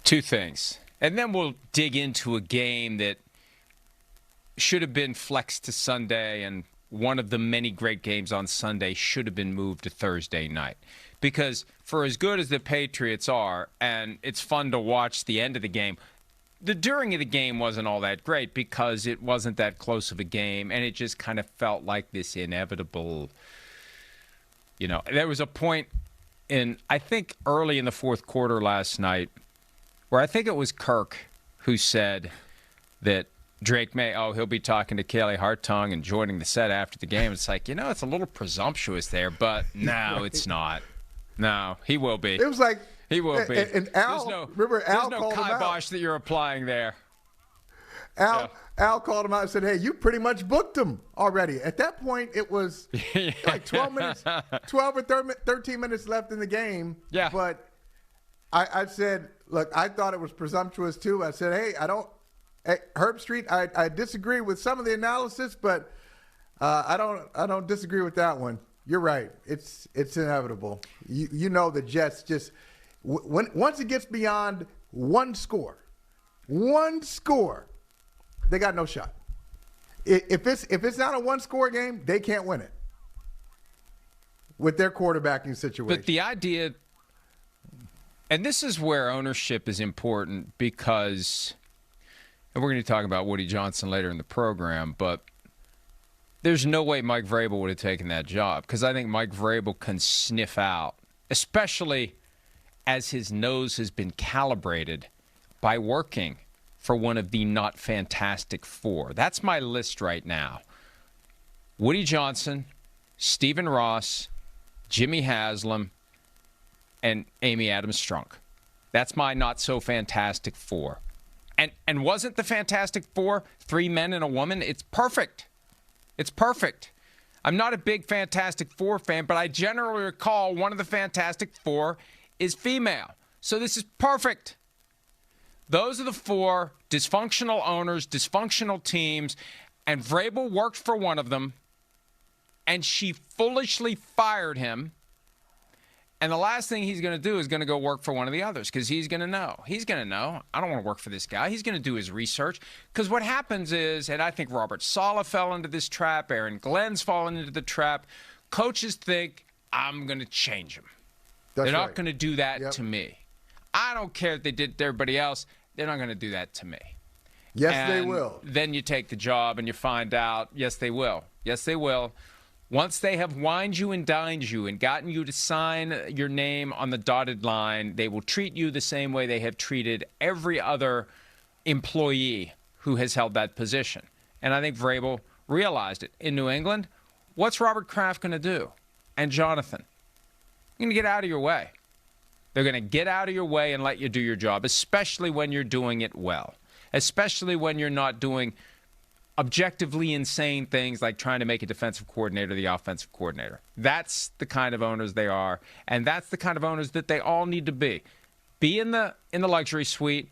Two things. And then we'll dig into a game that should have been flexed to Sunday, and one of the many great games on Sunday should have been moved to Thursday night. Because for as good as the Patriots are, and it's fun to watch the end of the game, the during of the game wasn't all that great because it wasn't that close of a game, and it just kind of felt like this inevitable, there was a point I think early in the fourth quarter last night where I think it was Kirk who said that Drake Maye, he'll be talking to Kaylee Hartung and joining the set after the game. It's like, it's a little presumptuous there, but no, it's not. No, he will be. It was like he will be. And Al, remember Al there's no kibosh that you're applying there. Al called him out and said, "Hey, you pretty much booked him already." At that point, it was like 12 or 13 minutes left in the game. Yeah. But I said, look, I thought it was presumptuous too. I said, hey, Herb Street, I disagree with some of the analysis, but I don't disagree with that one. You're right. It's inevitable. The Jets just once it gets beyond one score, they got no shot. If it's not a one-score game, they can't win it with their quarterbacking situation. But the idea, and this is where ownership is important because, and we're going to talk about Woody Johnson later in the program, but there's no way Mike Vrabel would have taken that job because I think Mike Vrabel can sniff out, especially as his nose has been calibrated by working for one of the not fantastic four. That's my list right now. Woody Johnson, Stephen Ross, Jimmy Haslam, and Amy Adams-Strunk. That's my not so fantastic four. And wasn't the Fantastic Four 3 men and a woman? It's perfect. It's perfect. I'm not a big Fantastic Four fan, but I generally recall one of the Fantastic Four is female. So this is perfect. Those are the four dysfunctional owners, dysfunctional teams, and Vrabel worked for one of them, and she foolishly fired him. And the last thing he's going to do is going to go work for one of the others because he's going to know. He's going to know, I don't want to work for this guy. He's going to do his research because what happens is, and I think Robert Saleh fell into this trap, Aaron Glenn's fallen into the trap, coaches think, I'm going to change him. They're not going to do that to me. I don't care if they did to everybody else. They're not going to do that to me. Yes, they will. Then you take the job and you find out, yes, they will. Yes, they will. Once they have wined you and dined you and gotten you to sign your name on the dotted line, they will treat you the same way they have treated every other employee who has held that position. And I think Vrabel realized it. In New England, what's Robert Kraft going to do? And Jonathan, you're going to get out of your way. They're going to get out of your way and let you do your job, especially when you're doing it well, especially when you're not doing objectively insane things like trying to make a defensive coordinator the offensive coordinator. That's the kind of owners they are, and that's the kind of owners that they all need to be. Be in the luxury suite,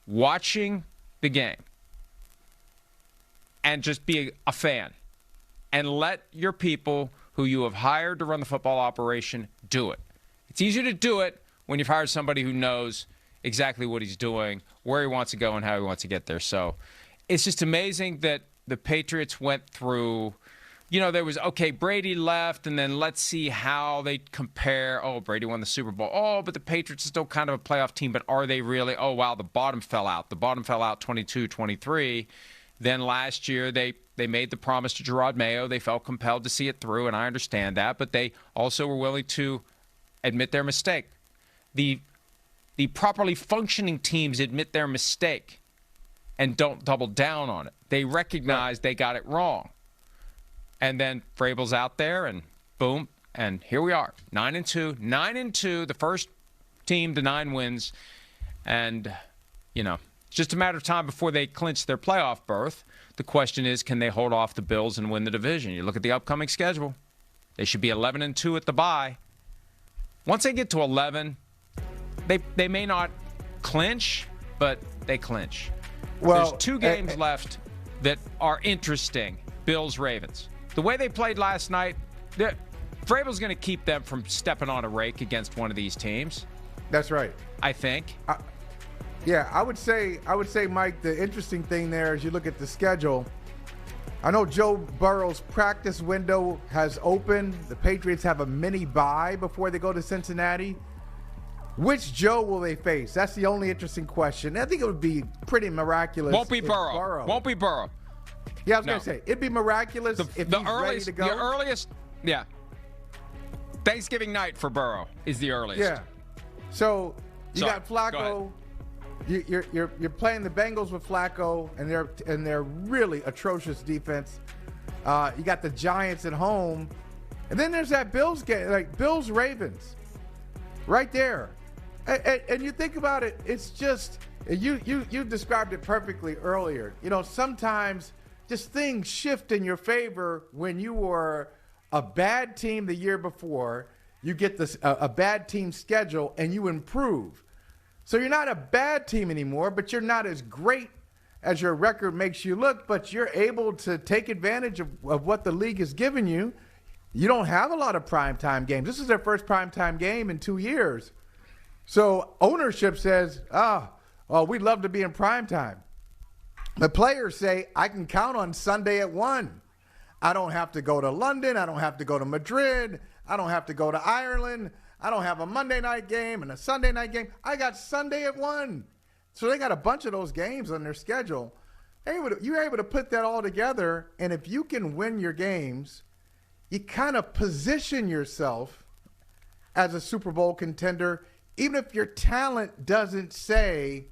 watching the game, and just be a fan. And let your people who you have hired to run the football operation do it. It's easier to do it when you've hired somebody who knows exactly what he's doing, where he wants to go, and how he wants to get there. So it's just amazing that the Patriots went through, there was, Brady left, and then let's see how they compare. Oh, Brady won the Super Bowl. Oh, but the Patriots are still kind of a playoff team, but are they really? Oh, wow, the bottom fell out. The bottom fell out 22-23. Then last year, they made the promise to Gerard Mayo. They felt compelled to see it through, and I understand that, but they also were willing to admit their mistake. The properly functioning teams admit their mistake and don't double down on it. They recognize they got it wrong. And then Vrabel's out there, and boom, and here we are, 9-2. 9-2, the first team to 9 wins. And, it's just a matter of time before they clinch their playoff berth. The question is, can they hold off the Bills and win the division? You look at the upcoming schedule. They should be 11-2 at the bye. Once they get to 11, they may not clinch, but they clinch. Well, there's 2 games left that are interesting. Bills-Ravens. The way they played last night, Vrabel's going to keep them from stepping on a rake against one of these teams. That's right. I think. Yeah, I would say, Mike, the interesting thing there is you look at the schedule. I know Joe Burrow's practice window has opened. The Patriots have a mini bye before they go to Cincinnati. Which Joe will they face? That's the only interesting question. I think it would be pretty miraculous. Won't be Burrow. Won't be Burrow. Yeah, I was going to say, it'd be miraculous if he's ready to go. The earliest, yeah. Thanksgiving night for Burrow is the earliest. Yeah. So you got Flacco. Go You're playing the Bengals with Flacco, and they're really atrocious defense. You got the Giants at home, and then there's that Bills game, like Bills Ravens, right there. And you think about it, it's just you described it perfectly earlier. You know, sometimes just things shift in your favor when you were a bad team the year before. You get a bad team schedule and you improve. So you're not a bad team anymore, but you're not as great as your record makes you look, but you're able to take advantage of what the league has given you. You don't have a lot of primetime games. This is their first primetime game in 2 years. So ownership says, well, we'd love to be in primetime. The players say, I can count on Sunday at 1. I don't have to go to London. I don't have to go to Madrid. I don't have to go to Ireland. I don't have a Monday night game and a Sunday night game. I got Sunday at 1. So they got a bunch of those games on their schedule. You're able to put that all together, and if you can win your games, you kind of position yourself as a Super Bowl contender, even if your talent doesn't say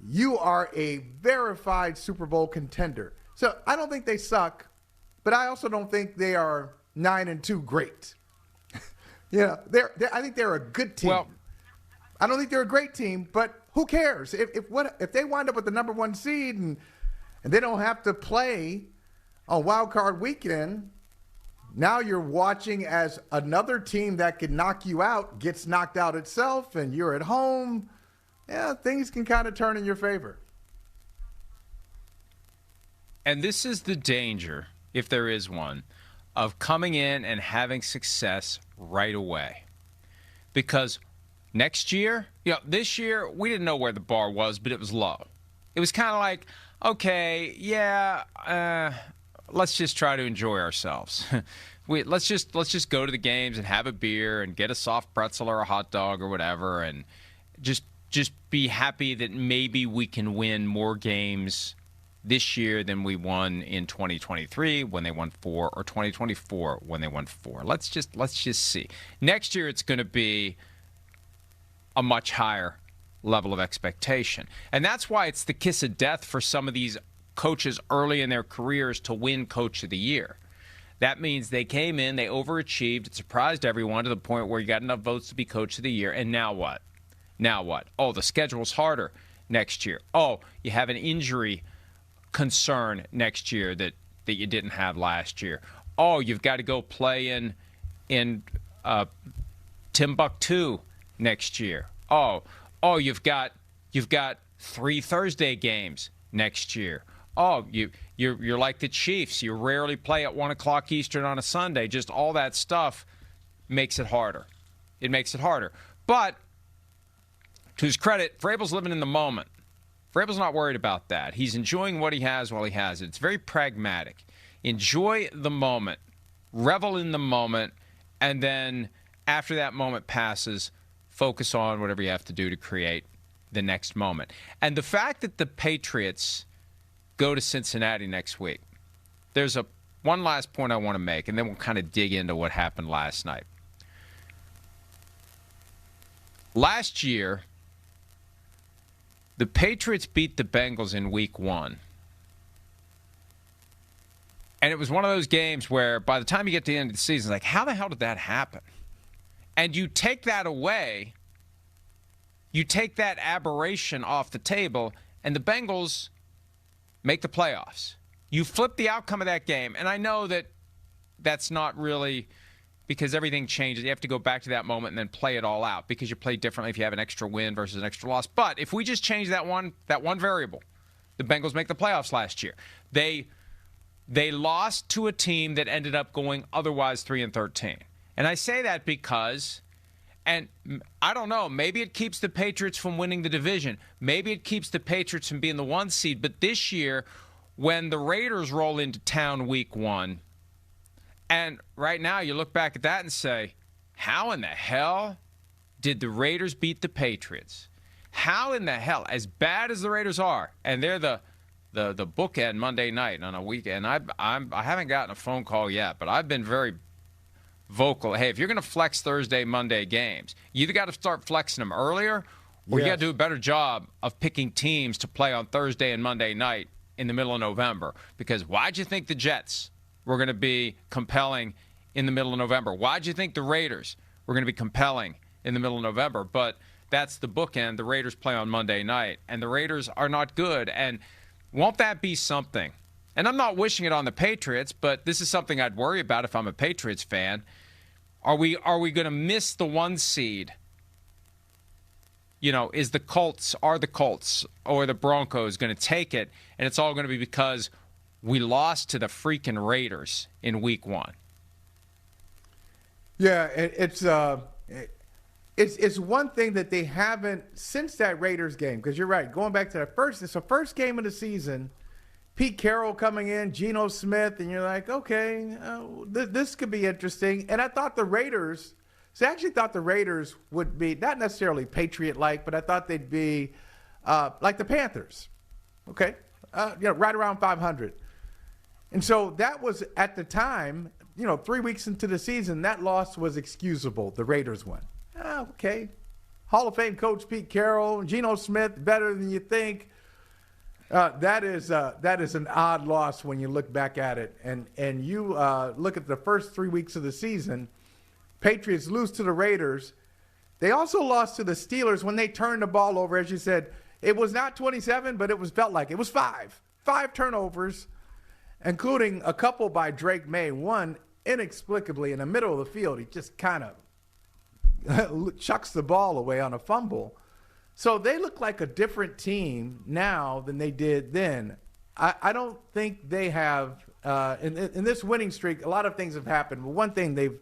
you are a verified Super Bowl contender. So I don't think they suck, but I also don't think they are 9-2 great. Yeah, I think they're a good team. Well, I don't think they're a great team, but who cares? If they wind up with the number 1 seed and they don't have to play on Wild Card Weekend, now you're watching as another team that could knock you out gets knocked out itself, and you're at home. Yeah, things can kind of turn in your favor. And this is the danger, if there is one, of coming in and having success right away. Because next year, this year, we didn't know where the bar was, but it was low. It was kind of like, okay, yeah, let's just try to enjoy ourselves. Let's just go to the games and have a beer and get a soft pretzel or a hot dog or whatever, and just be happy that maybe we can win more games this year than we won in 2023 when they won 4, or 2024 when they won 4. Let's just see. Next year it's going to be a much higher level of expectation. And that's why it's the kiss of death for some of these coaches early in their careers to win Coach of the Year. That means they came in, they overachieved, it surprised everyone to the point where you got enough votes to be Coach of the Year, and now what? Now what? Oh, the schedule's harder next year. Oh, you have an injury concern next year that you didn't have last year. Oh, you've got to go play in Timbuktu next year. Oh, you've got 3 Thursday games next year. Oh, you're like the Chiefs. You rarely play at 1 o'clock Eastern on a Sunday. Just all that stuff makes it harder. It makes it harder. But to his credit, Vrabel's living in the moment. Vrabel's not worried about that. He's enjoying what he has while he has it. It's very pragmatic. Enjoy the moment. Revel in the moment. And then after that moment passes, focus on whatever you have to do to create the next moment. And the fact that the Patriots go to Cincinnati next week, there's one last point I want to make, and then we'll kind of dig into what happened last night. Last year, the Patriots beat the Bengals in week 1. And it was one of those games where by the time you get to the end of the season, it's like, how the hell did that happen? And you take that away, you take that aberration off the table, and the Bengals make the playoffs. You flip the outcome of that game. And I know that that's not really, because everything changes. You have to go back to that moment and then play it all out, because you play differently if you have an extra win versus an extra loss. But if we just change that one variable, the Bengals make the playoffs last year. They lost to a team that ended up going otherwise 3-13. And I say that because And I don't know, maybe it keeps the Patriots from winning the division. Maybe it keeps the Patriots from being the 1 seed. But this year, when the Raiders roll into town week 1, and right now you look back at that and say, how in the hell did the Raiders beat the Patriots? How in the hell, as bad as the Raiders are, and they're the bookend Monday night on a weekend. I haven't gotten a phone call yet, but I've been very vocal. Hey, if you're going to flex Thursday, Monday games, you either got to start flexing them earlier, or you got to do a better job of picking teams to play on Thursday and Monday night in the middle of November. Because why'd you think the Jets were going to be compelling in the middle of November? Why'd you think the Raiders were going to be compelling in the middle of November? But that's the bookend. The Raiders play on Monday night, and the Raiders are not good. And won't that be something? And I'm not wishing it on the Patriots, but this is something I'd worry about if I'm a Patriots fan. Are we going to miss the 1 seed? You know, are the Colts or the Broncos going to take it? And it's all going to be because we lost to the freaking Raiders in week 1. Yeah, it's one thing that they haven't since that Raiders game, because you're right. Going back to it's the first game of the season. Pete Carroll coming in, Geno Smith, and you're like, okay, this could be interesting. And I thought the Raiders would be not necessarily Patriot-like, but I thought they'd be like the Panthers, okay, right around 500. And so that was at the time, 3 weeks into the season, that loss was excusable. The Raiders won. Okay, Hall of Fame coach Pete Carroll, Geno Smith, better than you think. That is an odd loss when you look back at it, and you look at the first 3 weeks of the season. Patriots lose to the Raiders. They also lost to the Steelers when they turned the ball over. As you said, it was not 27, but it felt like it was 5 turnovers, including a couple by Drake Maye. One inexplicably in the middle of the field, he just kind of chucks the ball away on a fumble. So they look like a different team now than they did then. I don't think they have, in this winning streak, a lot of things have happened. But one thing they've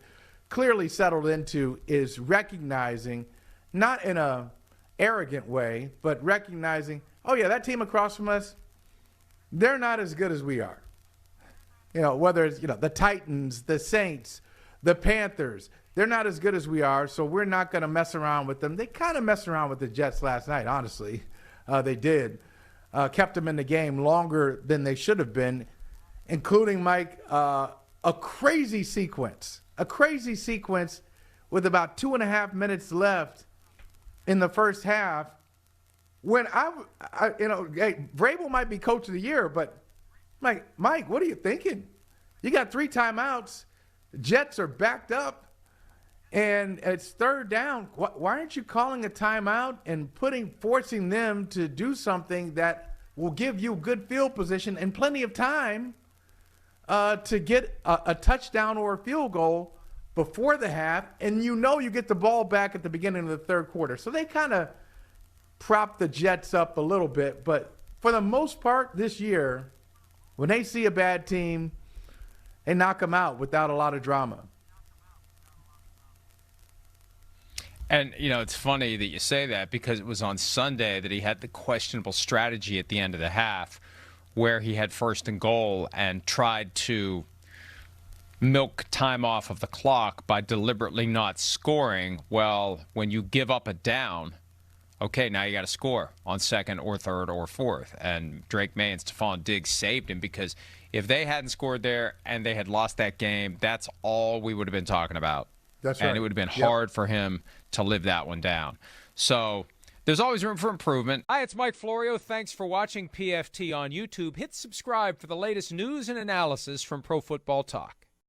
clearly settled into is recognizing, not in a arrogant way, but recognizing, oh yeah, that team across from us, they're not as good as we are. Whether it's, the Titans, the Saints, the Panthers, they're not as good as we are, so we're not going to mess around with them. They kind of messed around with the Jets last night, honestly. They did. Kept them in the game longer than they should have been, including, Mike, a crazy sequence with about 2.5 minutes left in the first half. When Vrabel might be coach of the year, but Mike, what are you thinking? You got 3 timeouts. The Jets are backed up. And it's third down. Why aren't you calling a timeout and forcing them to do something that will give you good field position and plenty of time to get a touchdown or a field goal before the half? And you get the ball back at the beginning of the third quarter. So they kind of propped the Jets up a little bit. But for the most part this year, when they see a bad team, they knock them out without a lot of drama. And, it's funny that you say that, because it was on Sunday that he had the questionable strategy at the end of the half where he had 1st and goal and tried to milk time off of the clock by deliberately not scoring. Well, when you give up a down, okay, now you got to score on 2nd or 3rd or 4th. And Drake Maye and Stephon Diggs saved him, because if they hadn't scored there and they had lost that game, that's all we would have been talking about. That's right. And it would have been hard for him to live that one down. So there's always room for improvement. Hi, it's Mike Florio. Thanks for watching PFT on YouTube. Hit subscribe for the latest news and analysis from Pro Football Talk.